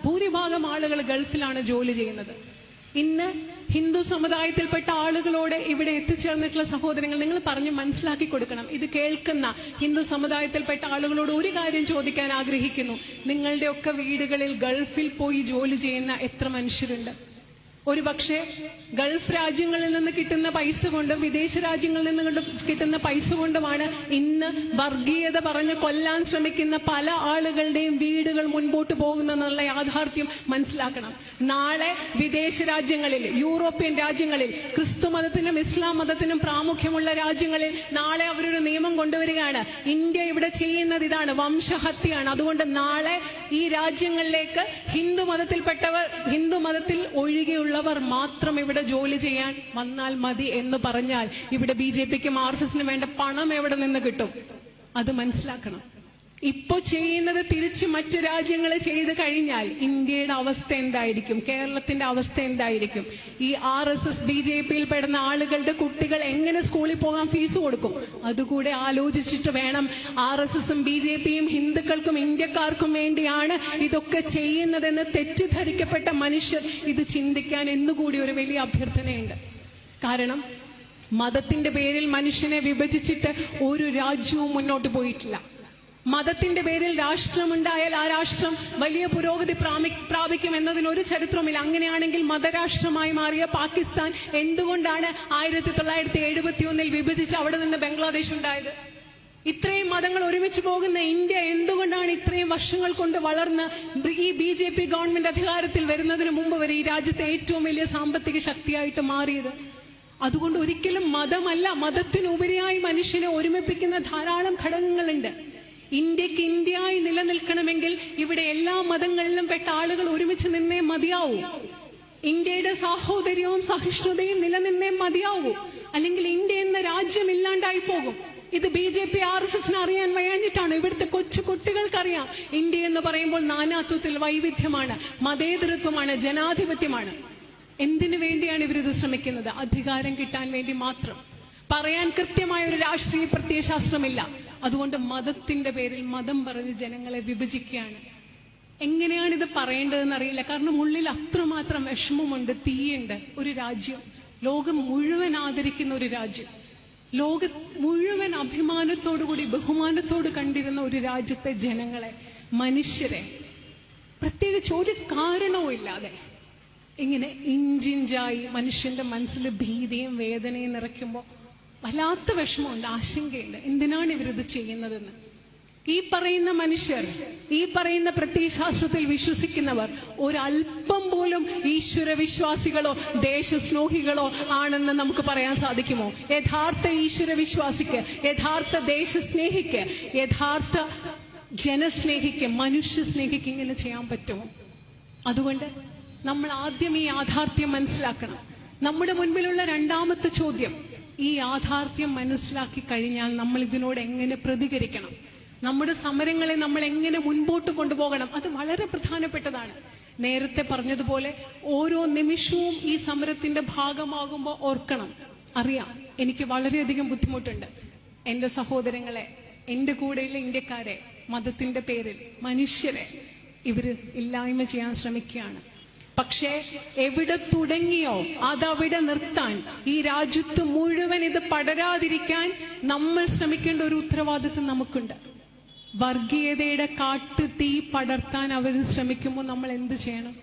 ഭൂരിഭാഗം ആളുകൾ ഗൾഫിലാണ് ജോലി ചെയ്യുന്നത്. ഇന്ന് ഹിന്ദു സമുദായത്തിൽപ്പെട്ട ആളുകളോട് ഇവിടെ എത്തിച്ചേർന്നിട്ടുള്ള സഹോദരങ്ങൾ, നിങ്ങൾ പറഞ്ഞ് മനസ്സിലാക്കി കൊടുക്കണം. ഇത് കേൾക്കുന്ന ഹിന്ദു സമുദായത്തിൽപ്പെട്ട ആളുകളോട് ഒരു കാര്യം ചോദിക്കാൻ ആഗ്രഹിക്കുന്നു. നിങ്ങളുടെയൊക്കെ വീടുകളിൽ ഗൾഫിൽ പോയി ജോലി ചെയ്യുന്ന എത്ര മനുഷ്യരുണ്ട്? ഒരു പക്ഷേ ഗൾഫ് രാജ്യങ്ങളിൽ നിന്ന് കിട്ടുന്ന പൈസ കൊണ്ടും വിദേശ രാജ്യങ്ങളിൽ നിന്ന് കിട്ടുന്ന പൈസ കൊണ്ടുമാണ് ഇന്ന് വർഗീയത പറഞ്ഞ് കൊല്ലാൻ ശ്രമിക്കുന്ന പല ആളുകളുടെയും വീടുകൾ മുൻപോട്ട് പോകുന്നെന്നുള്ള യാഥാർത്ഥ്യം മനസ്സിലാക്കണം. നാളെ വിദേശ രാജ്യങ്ങളിൽ, യൂറോപ്യൻ രാജ്യങ്ങളിൽ, ക്രിസ്തു മതത്തിനും ഇസ്ലാം മതത്തിനും പ്രാമുഖ്യമുള്ള രാജ്യങ്ങളിൽ നാളെ അവരൊരു നിയമം കൊണ്ടുവരികയാണ്. ഇന്ത്യ ഇവിടെ ചെയ്യുന്നത് ഇതാണ്, വംശഹത്യയാണ്. അതുകൊണ്ട് നാളെ ഈ രാജ്യങ്ങളിലേക്ക് ഹിന്ദു മതത്തിൽ ഒഴികെയുള്ള മാത്രം ഇവിടെ ജോലി ചെയ്യാൻ വന്നാൽ മതി എന്ന് പറഞ്ഞാൽ ഇവിടെ BJPക്കും RSSനും വേണ്ട പണം എവിടെ നിന്ന് കിട്ടും? അത് മനസ്സിലാക്കണം. ഇപ്പൊ ചെയ്യുന്നത് തിരിച്ച് മറ്റു രാജ്യങ്ങൾ ചെയ്തു കഴിഞ്ഞാൽ ഇന്ത്യയുടെ അവസ്ഥ എന്തായിരിക്കും? കേരളത്തിന്റെ അവസ്ഥ എന്തായിരിക്കും? ഈ RSS BJPയിൽ പെടുന്ന ആളുകളുടെ കുട്ടികൾ എങ്ങനെ സ്കൂളിൽ പോകാൻ ഫീസ് കൊടുക്കും? അതുകൂടെ ആലോചിച്ചിട്ട് വേണം. RSSും BJPയും ഹിന്ദുക്കൾക്കും ഇന്ത്യക്കാർക്കും വേണ്ടിയാണ് ഇതൊക്കെ ചെയ്യുന്നതെന്ന് തെറ്റിദ്ധരിക്കപ്പെട്ട മനുഷ്യർ ഇത് ചിന്തിക്കാൻ എന്നുകൂടി ഒരു വലിയ അഭ്യർത്ഥനയുണ്ട്. കാരണം മതത്തിന്റെ പേരിൽ മനുഷ്യനെ വിഭജിച്ചിട്ട് ഒരു രാജ്യവും മുന്നോട്ട് പോയിട്ടില്ല. മതത്തിന്റെ പേരിൽ രാഷ്ട്രമുണ്ടായാൽ ആ രാഷ്ട്രം വലിയ പുരോഗതി പ്രാപിക്കും എന്നതിനൊരു ചരിത്രമില്ല. അങ്ങനെയാണെങ്കിൽ മതരാഷ്ട്രമായി മാറിയ പാകിസ്ഥാൻ എന്തുകൊണ്ടാണ് 1971 വിഭജിച്ച് അവിടെ നിന്ന് ബംഗ്ലാദേശ് ഉണ്ടായത്? ഇത്രയും മതങ്ങൾ ഒരുമിച്ച് പോകുന്ന ഇന്ത്യ എന്തുകൊണ്ടാണ് ഇത്രയും വർഷങ്ങൾ കൊണ്ട് വളർന്ന് ഈ BJP ഗവൺമെന്റ് അധികാരത്തിൽ വരുന്നതിന് മുമ്പ് വരെ ഈ രാജ്യത്തെ ഏറ്റവും വലിയ സാമ്പത്തിക ശക്തിയായിട്ട് മാറിയത്? അതുകൊണ്ട് ഒരിക്കലും മതമല്ല, മതത്തിനുപരിയായി മനുഷ്യനെ ഒരുമിപ്പിക്കുന്ന ധാരാളം ഘടകങ്ങളുണ്ട്. ഇന്ത്യക്ക് ഇന്ത്യയായി നിലനിൽക്കണമെങ്കിൽ ഇവിടെ എല്ലാ മതങ്ങളിലും പെട്ട ആളുകൾ ഒരുമിച്ച് നിന്നേ മതിയാവൂ. ഇന്ത്യയുടെ സാഹോദര്യവും സഹിഷ്ണുതയും നിലനിന്നേ മതിയാവൂ. അല്ലെങ്കിൽ ഇന്ത്യ എന്ന രാജ്യം ഇല്ലാണ്ടായി പോകും. ഇത് BJP RSSന് അറിയാൻ വയ്യാഞ്ഞിട്ടാണ്. ഇവിടുത്തെ കൊച്ചു കുട്ടികൾക്കറിയാം ഇന്ത്യ എന്ന് പറയുമ്പോൾ നാനാത്വത്തിൽ വൈവിധ്യമാണ്, മതേതരത്വമാണ്, ജനാധിപത്യമാണ്. എന്തിനു വേണ്ടിയാണ് ഇവരിത് ശ്രമിക്കുന്നത്? അധികാരം കിട്ടാൻ വേണ്ടി മാത്രം. പറയാൻ കൃത്യമായ ഒരു രാഷ്ട്രീയ പ്രത്യയശാസ്ത്രമില്ല. അതുകൊണ്ട് മതത്തിന്റെ പേരിൽ മതം പറഞ്ഞ് ജനങ്ങളെ വിഭജിക്കുകയാണ്. എങ്ങനെയാണിത് പറയേണ്ടതെന്ന് അറിയില്ല. കാരണം ഉള്ളിൽ അത്രമാത്രം വിഷമമുണ്ട്, തീയുണ്ട്. ഒരു രാജ്യം, ലോകം മുഴുവൻ ആദരിക്കുന്ന ഒരു രാജ്യം, ലോകം മുഴുവൻ അഭിമാനത്തോടുകൂടി ബഹുമാനത്തോട് കണ്ടിരുന്ന ഒരു രാജ്യത്തെ ജനങ്ങളെ, മനുഷ്യരെ പ്രത്യേകിച്ച് ഒരു കാരണവും ഇല്ലാതെ ഇങ്ങനെ ഇഞ്ചിഞ്ചായി മനുഷ്യന്റെ മനസ്സിൽ ഭീതിയും വേദനയും നിറയ്ക്കുമ്പോൾ വല്ലാത്ത വിഷമമുണ്ട്, ആശങ്കയുണ്ട്. എന്തിനാണ് ഇവരിത് ചെയ്യുന്നതെന്ന്. ഈ പറയുന്ന മനുഷ്യർ, ഈ പറയുന്ന പ്രത്യയശാസ്ത്രത്തിൽ വിശ്വസിക്കുന്നവർ ഒരല്പം പോലും ഈശ്വര വിശ്വാസികളോ ദേശസ്നേഹികളോ ആണെന്ന് നമുക്ക് പറയാൻ സാധിക്കുമോ? യഥാർത്ഥ ഈശ്വര വിശ്വാസിക്ക്, യഥാർത്ഥ ദേശസ്നേഹിക്ക്, യഥാർത്ഥ ജനസ്നേഹിക്ക്, മനുഷ്യ സ്നേഹിക്ക് ഇങ്ങനെ ചെയ്യാൻ പറ്റുമോ? അതുകൊണ്ട് നമ്മൾ ആദ്യം ഈ യാഥാർത്ഥ്യം മനസ്സിലാക്കണം. നമ്മുടെ മുൻപിലുള്ള രണ്ടാമത്തെ ചോദ്യം, ഈ യാഥാർത്ഥ്യം മനസ്സിലാക്കി കഴിഞ്ഞാൽ നമ്മൾ ഇതിനോട് എങ്ങനെ പ്രതികരിക്കണം? നമ്മുടെ സമരങ്ങളെ നമ്മൾ എങ്ങനെ മുൻപോട്ട് കൊണ്ടുപോകണം? അത് വളരെ പ്രധാനപ്പെട്ടതാണ്. നേരത്തെ പറഞ്ഞതുപോലെ ഓരോ നിമിഷവും ഈ സമരത്തിന്റെ ഭാഗമാകുമ്പോൾ ഓർക്കണം, അറിയാം എനിക്ക് വളരെയധികം ബുദ്ധിമുട്ടുണ്ട്. എന്റെ സഹോദരങ്ങളെ, എന്റെ കൂടെയുള്ള ഇന്ത്യക്കാരെ മതത്തിന്റെ പേരിൽ, മനുഷ്യരെ ഇവര് ഇല്ലായ്മ ചെയ്യാൻ ശ്രമിക്കുകയാണ്. പക്ഷേ എവിടെ തുടങ്ങിയോ അതവിടെ നിർത്താൻ, ഈ രാജ്യത്ത് മുഴുവൻ ഇത് പടരാതിരിക്കാൻ നമ്മൾ ശ്രമിക്കേണ്ട ഒരു ഉത്തരവാദിത്വം നമുക്കുണ്ട്. വർഗീയതയുടെ കാട്ടു തീ പടർത്താൻ അവർ ശ്രമിക്കുമ്പോൾ നമ്മൾ എന്ത് ചെയ്യണം?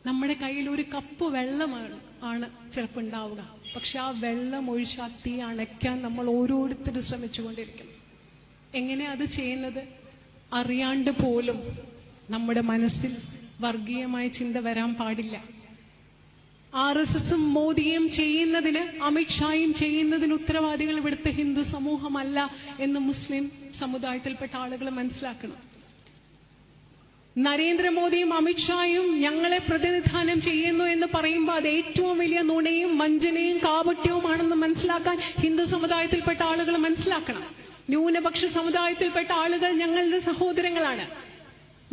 നമ്മുടെ കയ്യിൽ ഒരു കപ്പ് വെള്ളമാണ് ചിലപ്പോൾ ഉണ്ടാവുക. പക്ഷെ ആ വെള്ളം ഒഴിച്ച് ആ തീ അണയ്ക്കാൻ നമ്മൾ ഓരോരുത്തരും ശ്രമിച്ചുകൊണ്ടിരിക്കണം. എങ്ങനെ അത് ചെയ്യുന്നത്? അറിയാണ്ട് പോലും നമ്മുടെ മനസ്സിൽ വർഗീയമായ ചിന്ത വരാൻ പാടില്ല. RSSും മോദിയും ചെയ്യുന്നതിന്, അമിത്ഷായും ചെയ്യുന്നതിന് ഉത്തരവാദികൾ ഇവിടുത്തെ ഹിന്ദു സമൂഹമല്ല എന്ന് മുസ്ലിം സമുദായത്തിൽപ്പെട്ട ആളുകൾ മനസ്സിലാക്കണം. നരേന്ദ്രമോദിയും അമിത്ഷായും ഞങ്ങളെ പ്രതിനിധാനം ചെയ്യുന്നു എന്ന് പറയുമ്പോൾ അത് ഏറ്റവും വലിയ നുണയും വഞ്ചനയും കാപട്യവുമാണെന്ന് മനസ്സിലാക്കാൻ ഹിന്ദു സമുദായത്തിൽപ്പെട്ട ആളുകൾ മനസ്സിലാക്കണം. ന്യൂനപക്ഷ സമുദായത്തിൽപ്പെട്ട ആളുകൾ ഞങ്ങളുടെ സഹോദരങ്ങളാണ്.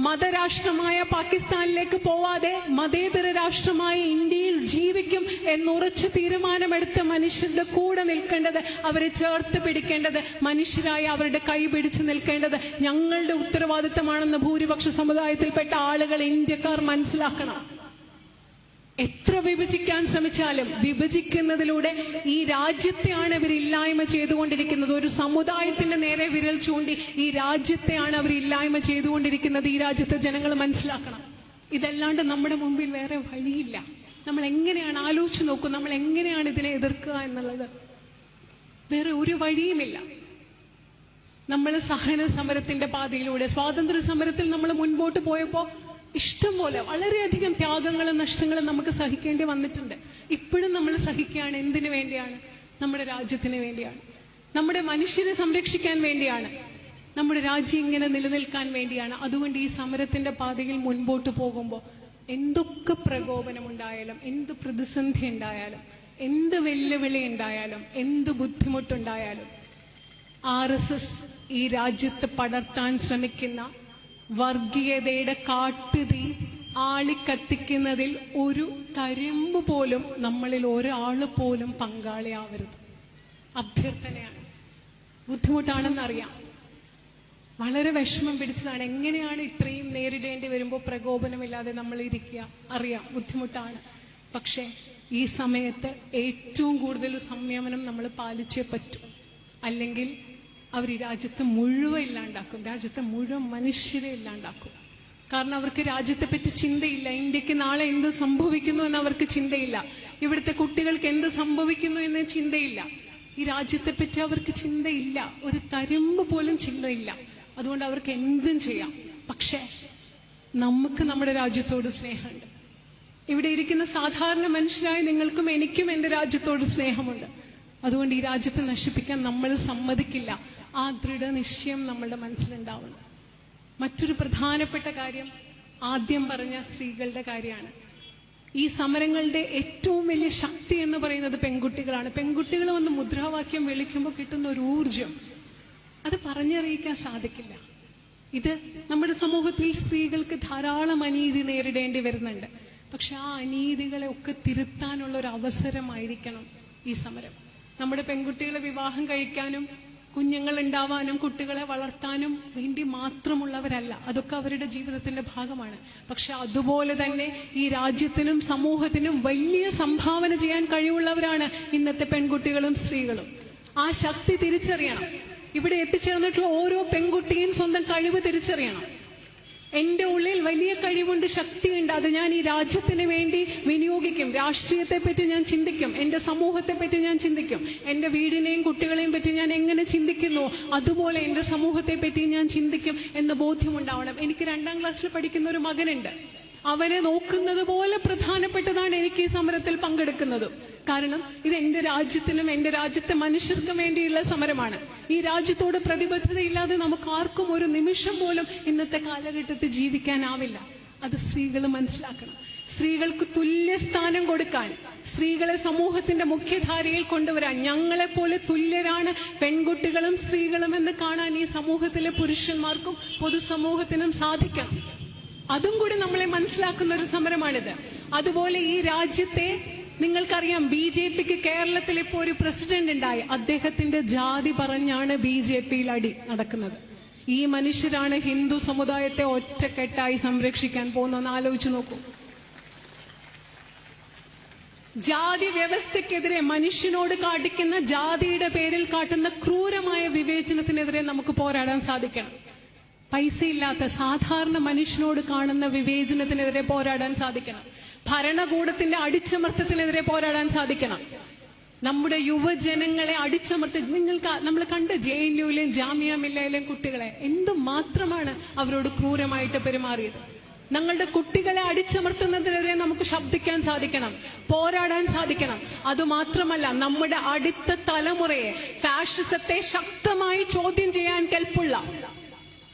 മതരാഷ്ട്രമായ പാകിസ്ഥാനിലേക്ക് പോവാതെ മതേതര രാഷ്ട്രമായ ഇന്ത്യയിൽ ജീവിക്കും എന്നുറച്ചു തീരുമാനമെടുത്ത മനുഷ്യരുടെ കൂടെ നിൽക്കേണ്ടത്, അവരെ ചേർത്ത് പിടിക്കേണ്ടത്, മനുഷ്യരായി അവരുടെ കൈ പിടിച്ചു നിൽക്കേണ്ടത് ഞങ്ങളുടെ ഉത്തരവാദിത്തമാണെന്ന് ഭൂരിപക്ഷ സമുദായത്തിൽപ്പെട്ട ആളുകൾ, ഇന്ത്യക്കാർ മനസ്സിലാക്കണം. എത്ര വിഭജിക്കാൻ ശ്രമിച്ചാലും വിഭജിക്കുന്നതിലൂടെ ഈ രാജ്യത്തെയാണ് അവർ ഇല്ലായ്മ ചെയ്തുകൊണ്ടിരിക്കുന്നത്. ഒരു സമുദായത്തിന്റെ നേരെ വിരൽ ചൂണ്ടി ഈ രാജ്യത്തെയാണ് അവർ ഇല്ലായ്മ ചെയ്തുകൊണ്ടിരിക്കുന്നത്. ഈ രാജ്യത്തെ ജനങ്ങൾ മനസ്സിലാക്കണം. ഇതല്ലാണ്ട് നമ്മുടെ മുമ്പിൽ വേറെ വഴിയില്ല. നമ്മൾ എങ്ങനെയാണ് ആലോചിച്ച് നോക്കും, നമ്മൾ എങ്ങനെയാണ് ഇതിനെ എതിർക്കുക എന്നുള്ളത്. വേറെ ഒരു വഴിയുമില്ല. നമ്മൾ സഹന സമരത്തിന്റെ പാതയിലൂടെ, സ്വാതന്ത്ര്യ സമരത്തിൽ നമ്മൾ മുൻപോട്ട് പോയപ്പോ ഇഷ്ടം പോലെ വളരെയധികം ത്യാഗങ്ങളും നഷ്ടങ്ങളും നമുക്ക് സഹിക്കേണ്ടി വന്നിട്ടുണ്ട്. ഇപ്പോഴും നമ്മൾ സഹിക്കുകയാണ്. എന്തിനു വേണ്ടിയാണ്? നമ്മുടെ രാജ്യത്തിന് വേണ്ടിയാണ്, നമ്മുടെ മനുഷ്യരെ സംരക്ഷിക്കാൻ വേണ്ടിയാണ്, നമ്മുടെ രാജ്യം ഇങ്ങനെ നിലനിൽക്കാൻ വേണ്ടിയാണ്. അതുകൊണ്ട് ഈ സമരത്തിന്റെ പാതയിൽ മുൻപോട്ട് പോകുമ്പോൾ എന്തൊക്കെ പ്രകോപനമുണ്ടായാലും, എന്ത് പ്രതിസന്ധി ഉണ്ടായാലും, എന്ത് വെല്ലുവിളി ഉണ്ടായാലും, എന്ത് ബുദ്ധിമുട്ടുണ്ടായാലും, RSS ഈ രാജ്യത്ത് പടർത്താൻ ശ്രമിക്കുന്ന വർഗീയതയുടെ കാട്ടുതീ ആളിക്കത്തിക്കുന്നതിൽ ഒരു തരിമ്പ് പോലും നമ്മളിൽ ഒരാൾ പോലും പങ്കാളിയാവരുത്. അഭ്യർത്ഥനയാണ്. ബുദ്ധിമുട്ടാണെന്നറിയാം, വളരെ വിഷമം പിടിച്ചതാണ്. എങ്ങനെയാണ് ഇത്രയും നേരിടേണ്ടി വരുമ്പോൾ പ്രകോപനമില്ലാതെ നമ്മൾ ഇരിക്കുക? അറിയാം, ബുദ്ധിമുട്ടാണ്. പക്ഷെ ഈ സമയത്ത് ഏറ്റവും കൂടുതൽ സംയമനം നമ്മൾ പാലിച്ചേ പറ്റൂ. അല്ലെങ്കിൽ അവർ ഈ രാജ്യത്തെ മുഴുവൻ ഇല്ലാണ്ടാക്കും, രാജ്യത്തെ മുഴുവൻ മനുഷ്യരെ ഇല്ലാണ്ടാക്കും. കാരണം അവർക്ക് രാജ്യത്തെ പറ്റി ചിന്തയില്ല. ഇന്ത്യക്ക് നാളെ എന്ത് സംഭവിക്കുന്നു എന്ന് അവർക്ക് ചിന്തയില്ല. ഇവിടുത്തെ കുട്ടികൾക്ക് എന്ത് സംഭവിക്കുന്നു എന്ന് ചിന്തയില്ല. ഈ രാജ്യത്തെ പറ്റി അവർക്ക് ചിന്തയില്ല, ഒരു തരുമ്പ് പോലും ചിന്തയില്ല. അതുകൊണ്ട് അവർക്ക് എന്തും ചെയ്യാം. പക്ഷേ നമുക്ക് നമ്മുടെ രാജ്യത്തോട് സ്നേഹമുണ്ട്. ഇവിടെ ഇരിക്കുന്ന സാധാരണ മനുഷ്യരായ നിങ്ങൾക്കും എനിക്കും എന്റെ രാജ്യത്തോട് സ്നേഹമുണ്ട്. അതുകൊണ്ട് ഈ രാജ്യത്തെ നശിപ്പിക്കാൻ നമ്മൾ സമ്മതിക്കില്ല. ആ ദൃഢനിശ്ചയം നമ്മളുടെ മനസ്സിലുണ്ടാവണം. മറ്റൊരു പ്രധാനപ്പെട്ട കാര്യം ആദ്യം പറഞ്ഞ സ്ത്രീകളുടെ കാര്യമാണ്. ഈ സമരങ്ങളുടെ ഏറ്റവും വലിയ ശക്തി എന്ന് പറയുന്നത് പെൺകുട്ടികളാണ്. പെൺകുട്ടികൾ വന്ന് മുദ്രാവാക്യം വിളിക്കുമ്പോൾ കിട്ടുന്ന ഒരു ഊർജം അത് പറഞ്ഞറിയിക്കാൻ സാധിക്കില്ല. ഇത് നമ്മുടെ സമൂഹത്തിൽ സ്ത്രീകൾക്ക് ധാരാളം അനീതി നേരിടേണ്ടി വരുന്നുണ്ട്. പക്ഷെ ആ അനീതികളെ ഒക്കെ തിരുത്താനുള്ള ഒരു അവസരമായിരിക്കണം ഈ സമരം. നമ്മുടെ പെൺകുട്ടികളെ വിവാഹം കഴിക്കാനും കുഞ്ഞുങ്ങൾ ഉണ്ടാവാനും കുട്ടികളെ വളർത്താനും വേണ്ടി മാത്രമുള്ളവരല്ല. അതൊക്കെ അവരുടെ ജീവിതത്തിന്റെ ഭാഗമാണ്. പക്ഷെ അതുപോലെ തന്നെ ഈ രാജ്യത്തിനും സമൂഹത്തിനും വലിയ സംഭാവന ചെയ്യാൻ കഴിവുള്ളവരാണ് ഇന്നത്തെ പെൺകുട്ടികളും സ്ത്രീകളും. ആ ശക്തി തിരിച്ചറിയണം. ഇവിടെ എത്തിച്ചേർന്നിട്ടുള്ള ഓരോ പെൺകുട്ടിയും സ്വന്തം കഴിവ് തിരിച്ചറിയണം. എന്റെ ഉള്ളിൽ വലിയ കഴിവുണ്ട്, ശക്തിയുണ്ട്, അത് ഞാൻ ഈ രാജ്യത്തിന് വേണ്ടി വിനിയോഗിക്കും. രാഷ്ട്രീയത്തെ പറ്റി ഞാൻ ചിന്തിക്കും, എന്റെ സമൂഹത്തെ പറ്റി ഞാൻ ചിന്തിക്കും, എന്റെ വീടിനെയും കുട്ടികളെയും പറ്റി ഞാൻ എങ്ങനെ ചിന്തിക്കുന്നു അതുപോലെ എന്റെ സമൂഹത്തെ പറ്റി ഞാൻ ചിന്തിക്കും എന്ന ബോധ്യമുണ്ടാവണം. എനിക്ക് 2ാം ക്ലാസ്സിൽ പഠിക്കുന്ന ഒരു മകനുണ്ട്. അവനെ നോക്കുന്നത് പോലെ പ്രധാനപ്പെട്ടതാണ് എനിക്ക് ഈ സമരത്തിൽ പങ്കെടുക്കുന്നത്. കാരണം ഇത് എന്റെ രാജ്യത്തിനും എന്റെ രാജ്യത്തെ മനുഷ്യർക്കും വേണ്ടിയുള്ള സമരമാണ്. ഈ രാജ്യത്തോട് പ്രതിബദ്ധതയില്ലാതെ നമുക്ക് ആർക്കും ഒരു നിമിഷം പോലും ഇന്നത്തെ കാലഘട്ടത്തിൽ ജീവിക്കാനാവില്ല. അത് സ്ത്രീകൾ മനസ്സിലാക്കണം. സ്ത്രീകൾക്ക് തുല്യ സ്ഥാനം കൊടുക്കാൻ, സ്ത്രീകളെ സമൂഹത്തിന്റെ മുഖ്യധാരയിൽ കൊണ്ടുവരാൻ, ഞങ്ങളെപ്പോലെ തുല്യരാണ് പെൺകുട്ടികളും സ്ത്രീകളും എന്ന് കാണാൻ ഈ സമൂഹത്തിലെ പുരുഷന്മാർക്കും പൊതുസമൂഹത്തിനും സാധിക്കണം. അതും കൂടി നമ്മളെ മനസ്സിലാക്കുന്ന ഒരു സമരമാണിത്. അതുപോലെ ഈ രാജ്യത്തെ നിങ്ങൾക്കറിയാം, BJPക്ക് കേരളത്തിൽ ഇപ്പോൾ ഒരു പ്രസിഡന്റ് ഉണ്ടായി. അദ്ദേഹത്തിന്റെ ജാതി പറഞ്ഞാണ് BJPയിൽ അടി നടക്കുന്നത്. ഈ മനുഷ്യരാണ് ഹിന്ദു സമുദായത്തെ ഒറ്റക്കെട്ടായി സംരക്ഷിക്കാൻ പോകുന്നതെന്ന് ആലോചിച്ചു നോക്കൂ. ജാതി വ്യവസ്ഥക്കെതിരെ, മനുഷ്യനോട് കാട്ടിക്കുന്ന ജാതിയുടെ പേരിൽ കാട്ടുന്ന ക്രൂരമായ വിവേചനത്തിനെതിരെ നമുക്ക് പോരാടാൻ സാധിക്കണം. പൈസയില്ലാത്ത സാധാരണ മനുഷ്യനോട് കാണുന്ന വിവേചനത്തിനെതിരെ പോരാടാൻ സാധിക്കണം. ഭരണകൂടത്തിന്റെ അടിച്ചമർത്തത്തിനെതിരെ പോരാടാൻ സാധിക്കണം. നമ്മുടെ യുവജനങ്ങളെ അടിച്ചമർത്തി, നമ്മൾ കണ്ട് JNUവിലെയും ജാമിയ മില്ലയിലെയും കുട്ടികളെ എന്തുമാത്രമാണ് അവരോട് ക്രൂരമായിട്ട് പെരുമാറിയത്. ഞങ്ങളുടെ കുട്ടികളെ അടിച്ചമർത്തുന്നതിനെതിരെ നമുക്ക് ശബ്ദിക്കാൻ സാധിക്കണം, പോരാടാൻ സാധിക്കണം. അതുമാത്രമല്ല, നമ്മുടെ അടുത്ത തലമുറയെ, ഫാഷിസത്തെ ശക്തമായി ചോദ്യം ചെയ്യാൻ കെൽപ്പുള്ള,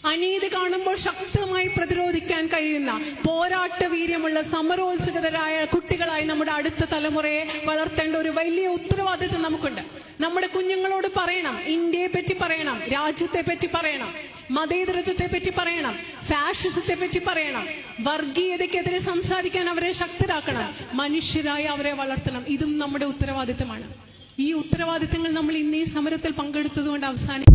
അനീതി കാണുമ്പോൾ ശക്തമായി പ്രതിരോധിക്കാൻ കഴിയുന്ന, പോരാട്ട വീര്യമുള്ള, സമരോത്സുകരായ കുട്ടികളായി നമ്മുടെ അടുത്ത തലമുറയെ വളർത്തേണ്ട ഒരു വലിയ ഉത്തരവാദിത്വം നമുക്കുണ്ട്. നമ്മുടെ കുഞ്ഞുങ്ങളോട് പറയണം, ഇന്ത്യയെ പറ്റി പറയണം, രാജ്യത്തെ പറ്റി പറയണം, മതേതരത്വത്തെ പറ്റി പറയണം, ഫാഷിസത്തെ പറ്റി പറയണം, വർഗീയതയ്ക്കെതിരെ സംസാരിക്കാൻ അവരെ ശക്തരാക്കണം, മനുഷ്യരായി അവരെ വളർത്തണം. ഇതും നമ്മുടെ ഉത്തരവാദിത്തമാണ്. ഈ ഉത്തരവാദിത്തങ്ങൾ നമ്മൾ ഇന്ന് ഈ സമരത്തിൽ പങ്കെടുത്തതുകൊണ്ട് അവസാനിക്കും.